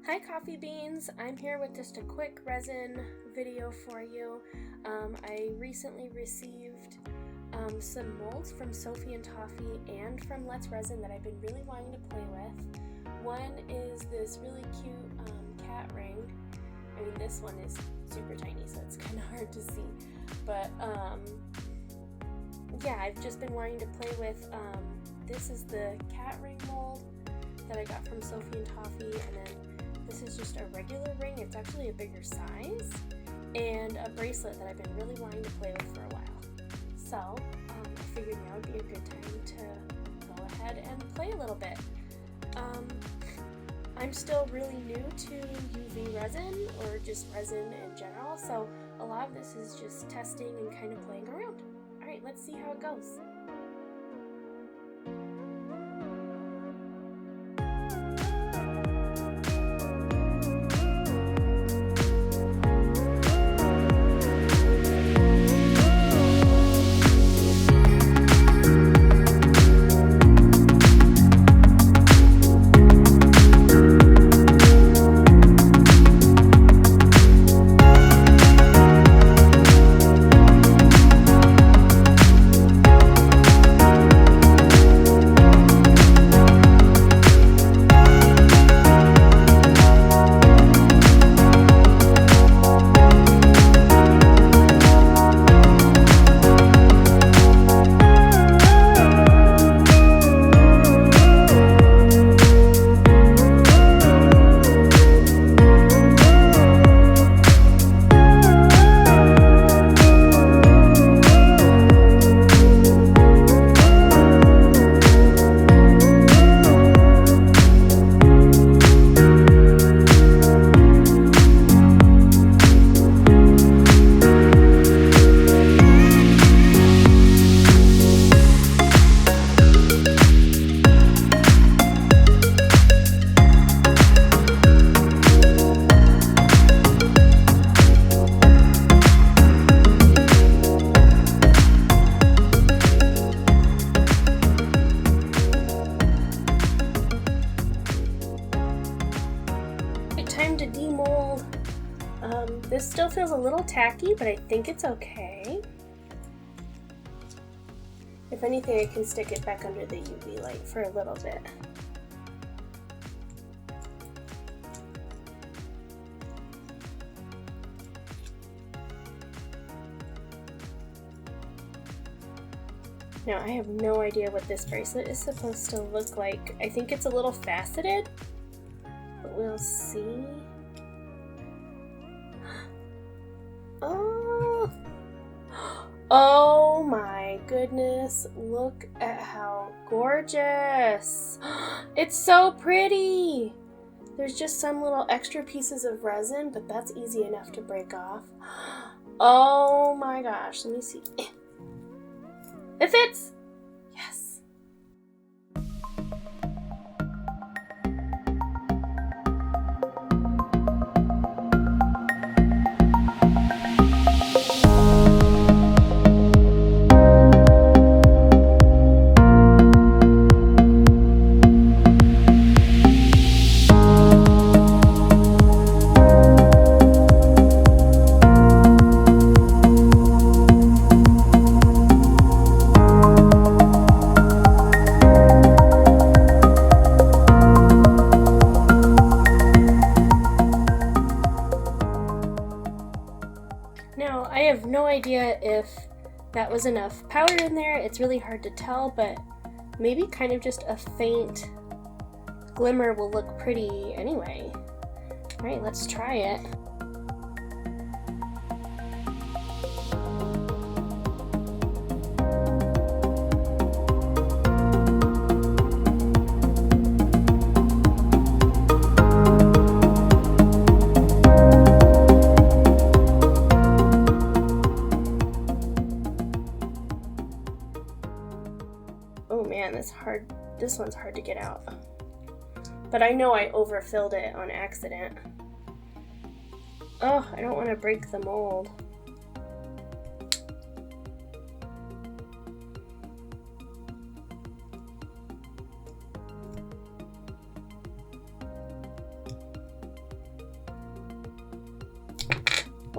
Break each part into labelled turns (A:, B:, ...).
A: Hi Coffee Beans, I'm here with just a quick resin video for you. I recently received some molds from Sophie and Toffee and from Let's Resin that I've been really wanting to play with. One is this really cute cat ring. I mean, this one is super tiny, so it's kind of hard to see. But yeah, I've just been wanting to play with, this is the cat ring mold that I got from Sophie and Toffee, and then this is just a regular ring. It's actually a bigger size, and a bracelet that I've been really wanting to play with for a while. So I figured now would be a good time to go ahead and play a little bit. I'm still really new to UV resin, or just resin in general, so a lot of this is just testing and kind of playing around. Alright, let's see how it goes. Time to demold. This still feels a little tacky, but I think it's okay. If anything, I can stick it back under the UV light for a little bit. Now, I have no idea what this bracelet is supposed to look like. I think it's a little faceted. We'll see. Oh my goodness, look at how gorgeous. It's so pretty. There's just some little extra pieces of resin, but that's easy enough to break off. Oh my gosh, let me see. It fits. Yes. Now, I have no idea if that was enough powder in there. It's really hard to tell, but maybe kind of just a faint glimmer will look pretty anyway. All right, let's try it. Oh man, this one's hard to get out. But I know I overfilled it on accident. Oh, I don't want to break the mold.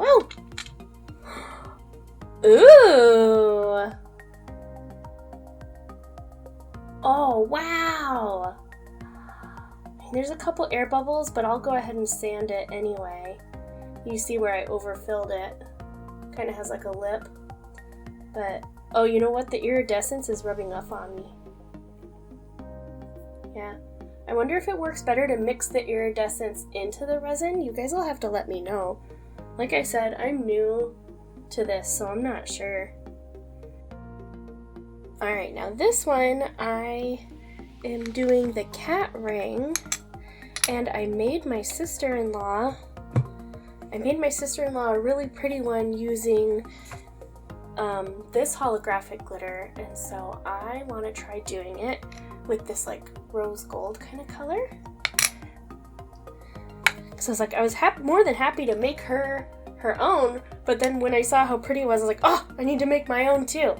A: Whoa! Ooh! Oh, wow! There's a couple air bubbles, but I'll go ahead and sand it anyway. You see where I overfilled it. Kind of has like a lip. But, oh, you know what? The iridescence is rubbing off on me. Yeah. I wonder if it works better to mix the iridescence into the resin. You guys will have to let me know. Like I said, I'm new to this, so I'm not sure. Alright, now this one I am doing the cat ring, and I made my sister-in-law a really pretty one using this holographic glitter, and so I want to try doing it with this like rose gold kind of color. So I was more than happy to make her own, but then when I saw how pretty it was, I was like, oh, I need to make my own too.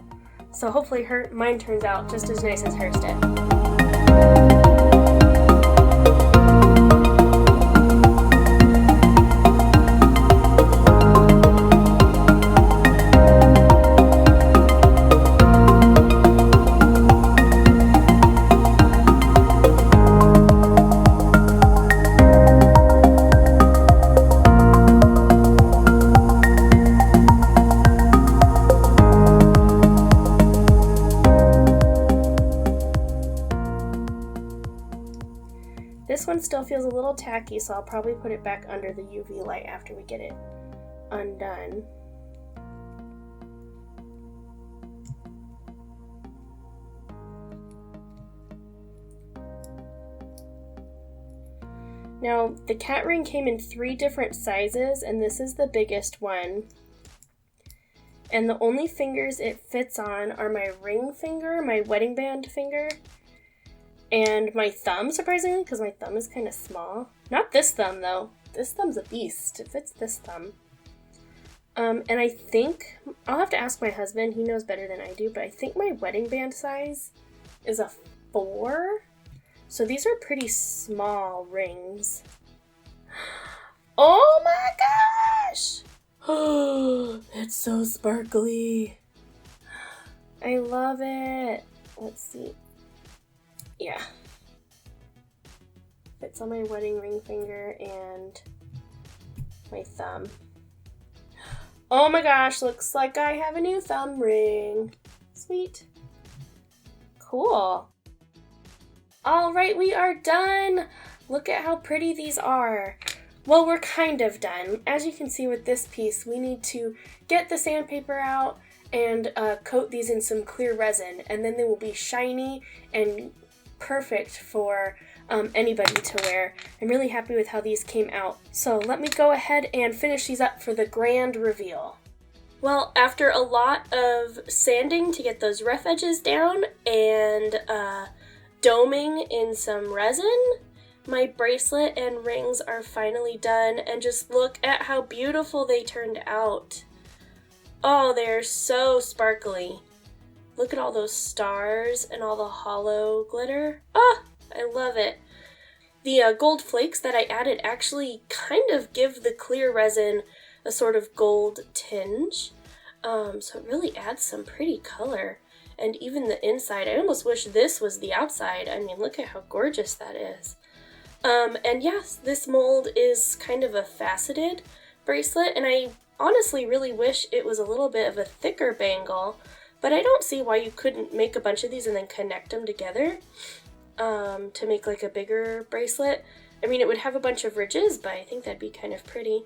A: So hopefully mine turns out just as nice as hers did. This one still feels a little tacky, so I'll probably put it back under the UV light after we get it undone. Now, the cat ring came in 3 different sizes, and this is the biggest one. And the only fingers it fits on are my ring finger, my wedding band finger, and my thumb, surprisingly, because my thumb is kind of small. Not this thumb, though. This thumb's a beast. It fits this thumb. And I think, I'll have to ask my husband, he knows better than I do, but I think my wedding band size is a 4. So these are pretty small rings. Oh my gosh! Oh, it's so sparkly. I love it. Let's see. Yeah. Fits on my wedding ring finger and my thumb. Oh my gosh, looks like I have a new thumb ring. Sweet. Cool. Alright, we are done. Look at how pretty these are. Well, we're kind of done. As you can see with this piece, we need to get the sandpaper out and coat these in some clear resin, and then they will be shiny and perfect for anybody to wear. I'm really happy with how these came out. So let me go ahead and finish these up for the grand reveal. Well, after a lot of sanding to get those rough edges down and doming in some resin, my bracelet and rings are finally done, and just look at how beautiful they turned out. Oh, they're so sparkly. Look at all those stars and all the hollow glitter. Ah, I love it. The gold flakes that I added actually kind of give the clear resin a sort of gold tinge. So it really adds some pretty color. And even the inside, I almost wish this was the outside. I mean, look at how gorgeous that is. And yes, this mold is kind of a faceted bracelet, and I honestly really wish it was a little bit of a thicker bangle, but I don't see why you couldn't make a bunch of these and then connect them together to make like a bigger bracelet. I mean, it would have a bunch of ridges, but I think that'd be kind of pretty.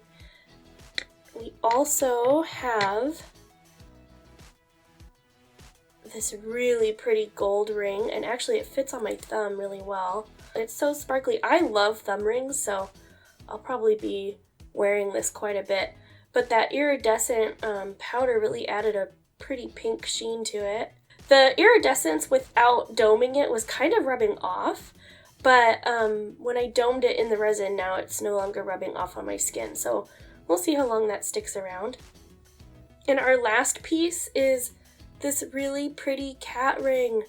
A: We also have this really pretty gold ring, and actually it fits on my thumb really well. It's so sparkly. I love thumb rings, so I'll probably be wearing this quite a bit. But that iridescent powder really added a pretty pink sheen to it. The iridescence without doming it was kind of rubbing off, but when I domed it in the resin, now it's no longer rubbing off on my skin, so we'll see how long that sticks around. And our last piece is this really pretty cat ring.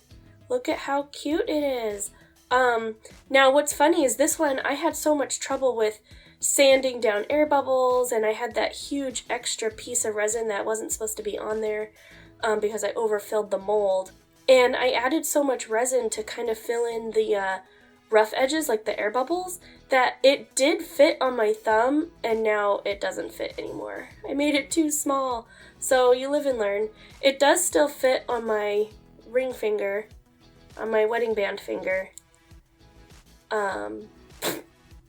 A: Look at how cute it is. Now what's funny is this one I had so much trouble with sanding down air bubbles, and I had that huge extra piece of resin that wasn't supposed to be on there because I overfilled the mold. And I added so much resin to kind of fill in the rough edges, like the air bubbles, that it did fit on my thumb, and now it doesn't fit anymore. I made it too small. So you live and learn. It does still fit on my ring finger, on my wedding band finger.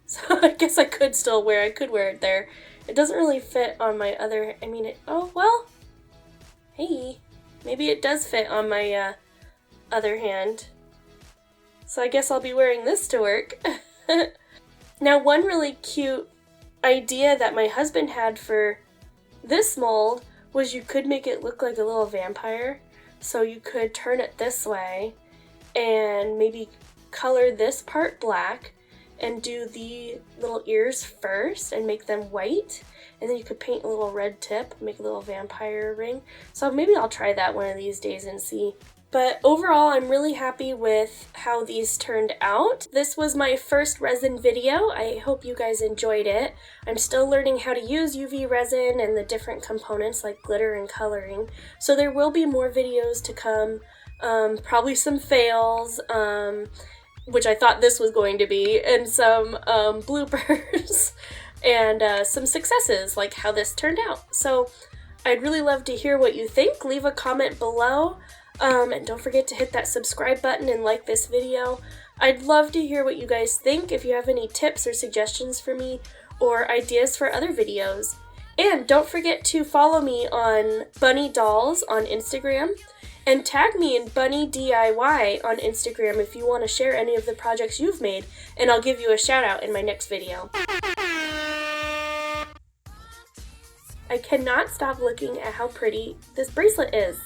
A: So I guess I could wear it there. It doesn't really fit on my other, oh well, hey, maybe it does fit on my other hand. So I guess I'll be wearing this to work. Now, one really cute idea that my husband had for this mold was you could make it look like a little vampire. So you could turn it this way and maybe color this part black and do the little ears first and make them white, and then you could paint a little red tip, make a little vampire ring. So maybe I'll try that one of these days and see. But overall, I'm really happy with how these turned out. This was my first resin video. I hope you guys enjoyed it. I'm still learning how to use UV resin and the different components like glitter and coloring. So there will be more videos to come, probably some fails, which I thought this was going to be, and some bloopers, and some successes, like how this turned out. So I'd really love to hear what you think. Leave a comment below, and don't forget to hit that subscribe button and like this video. I'd love to hear what you guys think, if you have any tips or suggestions for me, or ideas for other videos. And don't forget to follow me on Bunny Dolls on Instagram, and tag me in BunnieDIY on Instagram if you want to share any of the projects you've made, and I'll give you a shout out in my next video. I cannot stop looking at how pretty this bracelet is.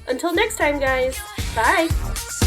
A: Until next time, guys. Bye!